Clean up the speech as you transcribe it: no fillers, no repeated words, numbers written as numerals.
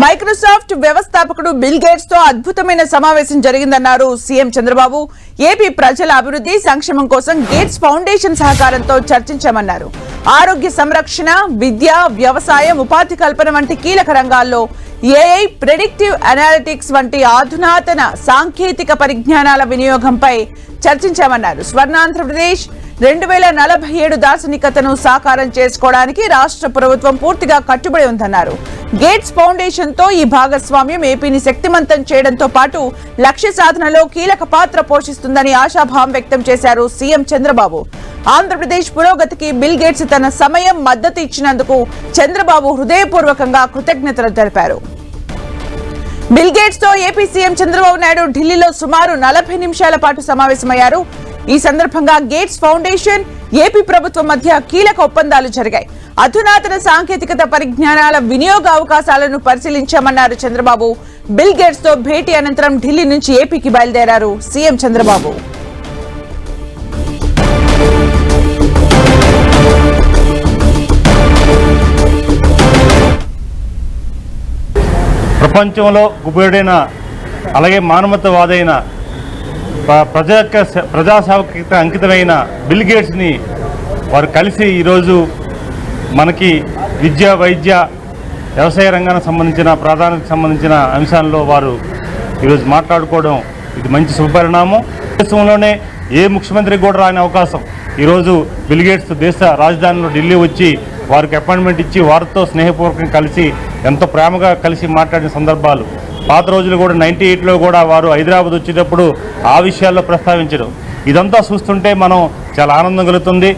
Microsoft వ్యవస్థాపకుడు bill gates తో అద్భుతమైన సమావేశం జరిగిందన్నారు సీఎం చంద్రబాబు. ఏపీ ప్రజల అభివృద్ధి సంక్షేమం కోసం గేట్స్ ఫౌండేషన్ సహకారంతో చర్చించామన్నారు. ఆరోగ్య సంరక్షణ, విద్య, వ్యవసాయం, ఉపాధి కల్పన వంటి కీలక రంగాల్లో ఏఐ, ప్రెడిక్టివ్ అనాలిటిక్స్ వంటి అధునాతన సాంకేతిక పరిజ్ఞానాల వినియోగంపై చర్చించామన్నారు. స్వర్ణాంధ్రప్రదేశ్ 2047 దార్శనికతను సాకారం చేసుకోవడానికి రాష్ట్ర ప్రభుత్వం పూర్తిగా కట్టుబడి ఉందన్నారు. గేట్స్ ఫౌండేషన్ తో ఈ భాగస్వామ్యం ఏపీని శక్తిమంతం చేయడంతో పాటు లక్ష్య సాధనలో కీలక పాత్ర పోషిస్తుందని ఆశాభావం వ్యక్తం చేశారు సీఎం చంద్రబాబు. ఆంధ్రప్రదేశ్ పురోగతికి బిల్ గేట్స్ తన సమయం, మద్దతు ఇచ్చినందుకు చంద్రబాబు హృదయపూర్వకంగా కృతజ్ఞతలు తెలిపారు. బిల్ గేట్స్ తో ఏపీ సీఎం చంద్రబాబు నాయుడు ఢిల్లీలో సుమారు 40 నిమిషాల పాటు సమావేశమయ్యారు. ఈ సందర్భంగా గేట్స్ ఫౌండేషన్, ఏపీ ప్రభుత్వం మధ్య కీలక ఒప్పందాలు జరిగాయి. అధునాతన సాంకేతికత పరిజ్ఞానాల వినియోగ అవకాశాలను పరిశీలించామన్నారు చంద్రబాబు. బిల్ గేట్స్ తో భేటీ అనంతరం ఢిల్లీ నుంచి ఏపీకి బయలుదేరారు సీఎం చంద్రబాబు. ప్రపంచంలో గుబురుడైన అలాగే మానవతావాదైన ప్రజాసేవకి అంకితమైన బిల్ గేట్స్ని వారు కలిసి ఈరోజు మనకి విద్య, వైద్య, వ్యవసాయ రంగానికి సంబంధించిన ప్రాధాన్యతకు సంబంధించిన అంశాల్లో వారు ఈరోజు మాట్లాడుకోవడం ఇది మంచి శుభపరిణామం. దేశంలోనే ఏ ముఖ్యమంత్రికి కూడా రాని అవకాశం ఈరోజు బిల్ గేట్స్ దేశ రాజధానిలో ఢిల్లీ వచ్చి వారికి అపాయింట్మెంట్ ఇచ్చి వారితో స్నేహపూర్వకంగా కలిసి ఎంతో ప్రేమగా కలిసి మాట్లాడిన సందర్భాలు పాత రోజులు కూడా 98లో కూడా వారు హైదరాబాద్ వచ్చేటప్పుడు ఆ విషయాల్లో ప్రస్తావించడం, ఇదంతా చూస్తుంటే మనం చాలా ఆనందం కలుగుతుంది.